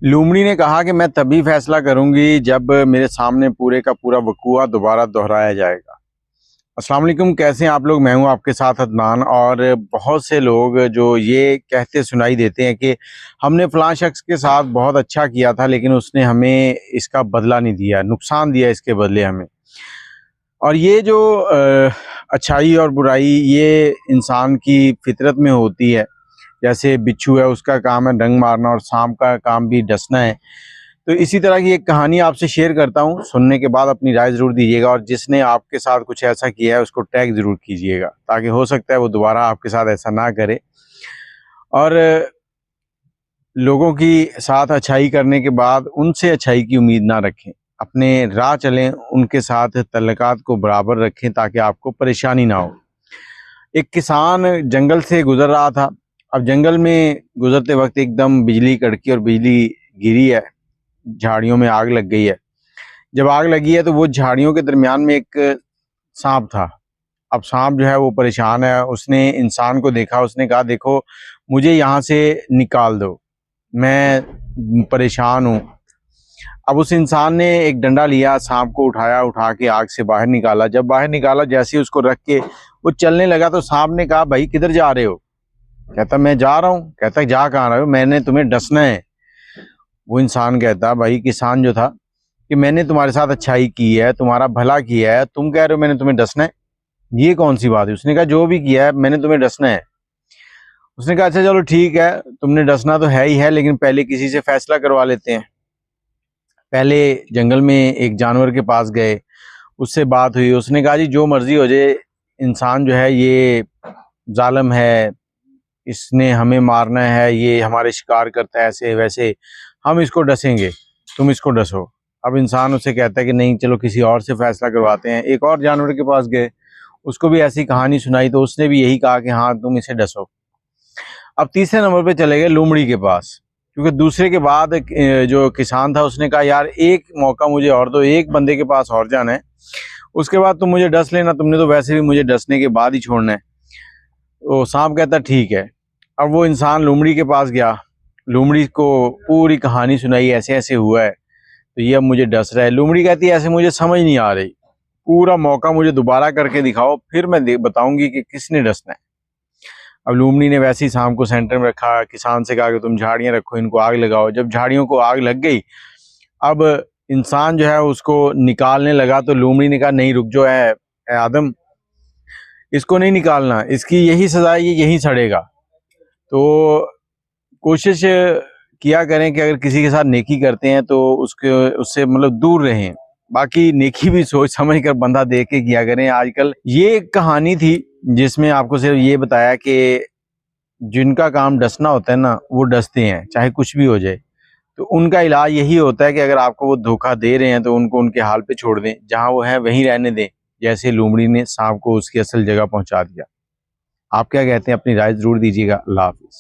लूमड़ी ने कहा कि मैं तभी फैसला करूंगी जब मेरे सामने पूरे का पूरा वकूआ दोबारा दोहराया जाएगा। अस्सलाम वालेकुम, कैसे हैं आप लोग। मैं हूं आपके साथ अदनान। और बहुत से लोग जो ये कहते सुनाई देते हैं कि हमने फ़लाँ शख्स के साथ बहुत अच्छा किया था लेकिन उसने हमें इसका बदला नहीं दिया, नुकसान दिया इसके बदले हमें। और ये जो अच्छाई और बुराई ये इंसान की फितरत में होती है। जैसे बिच्छू है, उसका काम है डंग मारना और सांप का काम भी डसना है। तो इसी तरह की एक कहानी आपसे शेयर करता हूँ, सुनने के बाद अपनी राय ज़रूर दीजिएगा। और जिसने आपके साथ कुछ ऐसा किया है उसको टैग ज़रूर कीजिएगा, ताकि हो सकता है वो दोबारा आपके साथ ऐसा ना करे। और लोगों की साथ अच्छाई करने के बाद उनसे अच्छाई की उम्मीद ना रखें, अपने राह चलें, उनके साथ तल्लुकात को बराबर रखें ताकि आपको परेशानी ना हो। एक किसान जंगल से गुजर रहा था। अब जंगल में गुजरते वक्त एकदम बिजली कड़की और बिजली गिरी है, झाड़ियों में आग लग गई है। जब आग लगी है तो वो झाड़ियों के दरमियान में एक सांप था। अब सांप जो है वो परेशान है, उसने इंसान को देखा, उसने कहा देखो मुझे यहाँ से निकाल दो, मैं परेशान हूँ। अब उस इंसान ने एक डंडा लिया, सांप को उठाया, उठा के आग से बाहर निकाला। जब बाहर निकाला, जैसे ही उसको रख के वो चलने लगा तो सांप ने कहा भाई किधर जा रहे हो। कहता मैं जा रहा हूँ। कहता जा कहाँ रहे हो, मैंने तुम्हें डसना है। वो इंसान कहता भाई किसान जो था कि मैंने तुम्हारे साथ अच्छाई की है, तुम्हारा भला किया है, तुम कह रहे हो मैंने तुम्हें डसना है, ये कौन सी बात है। उसने कहा जो भी किया है मैंने तुम्हें डसना है। उसने कहा अच्छा चलो ठीक है, तुमने डसना तो है ही है, लेकिन पहले किसी से फैसला करवा लेते हैं। पहले जंगल में एक जानवर के पास गए, उससे बात हुई। उसने कहा जी जो मर्जी हो जाए, इंसान जो है ये जालिम है, इसने हमें मारना है, ये हमारे शिकार करता है ऐसे वैसे, हम इसको डसेंगे, तुम इसको डसो। अब इंसान उसे कहता है कि नहीं चलो किसी और से फैसला करवाते हैं। एक और जानवर के पास गए, उसको भी ऐसी कहानी सुनाई तो उसने भी यही कहा कि हाँ तुम इसे डसो। अब तीसरे नंबर पे चले गए लोमड़ी के पास, क्योंकि दूसरे के बाद जो किसान था उसने कहा यार एक मौका मुझे और दो, एक बंदे के पास और जाना है, उसके बाद तुम मुझे डस लेना, तुमने तो वैसे भी मुझे डसने के बाद ही छोड़ना है। तो सांप कहता ठीक है। अब वो इंसान लोमड़ी के पास गया, लोमड़ी को पूरी कहानी सुनाई, ऐसे ऐसे हुआ है तो ये अब मुझे डस रहा है। लोमड़ी कहती है ऐसे मुझे समझ नहीं आ रही, पूरा मौका मुझे दोबारा करके दिखाओ, फिर मैं बताऊंगी कि किसने डसना है। अब लोमड़ी ने वैसे ही सांप को सेंटर में रखा, किसान से कहा कि तुम झाड़ियां रखो, इनको आग लगाओ। जब झाड़ियों को आग लग गई, अब इंसान जो है उसको निकालने लगा तो लोमड़ी ने कहा नहीं रुक जो है आदम, इसको नहीं निकालना, इसकी यही सजा है, ये यहीं सड़ेगा। तो कोशिश किया करें कि अगर किसी के साथ नेकी करते हैं तो उसके उससे मतलब दूर रहें। बाकी नेकी भी सोच समझ कर बंदा देख के किया करें। आजकल ये एक कहानी थी जिसमें आपको सिर्फ ये बताया कि जिनका काम डसना होता है ना वो डसते हैं चाहे कुछ भी हो जाए। तो उनका इलाज यही होता है कि अगर आपको वो धोखा दे रहे हैं तो उनको उनके हाल पे छोड़ दें, जहां वो है वहीं रहने दें, जैसे लोमड़ी ने सांप को उसकी असल जगह पहुंचा दिया। आप क्या कहते हैं, अपनी राय जरूर दीजिएगा। अल्लाह हाफिज।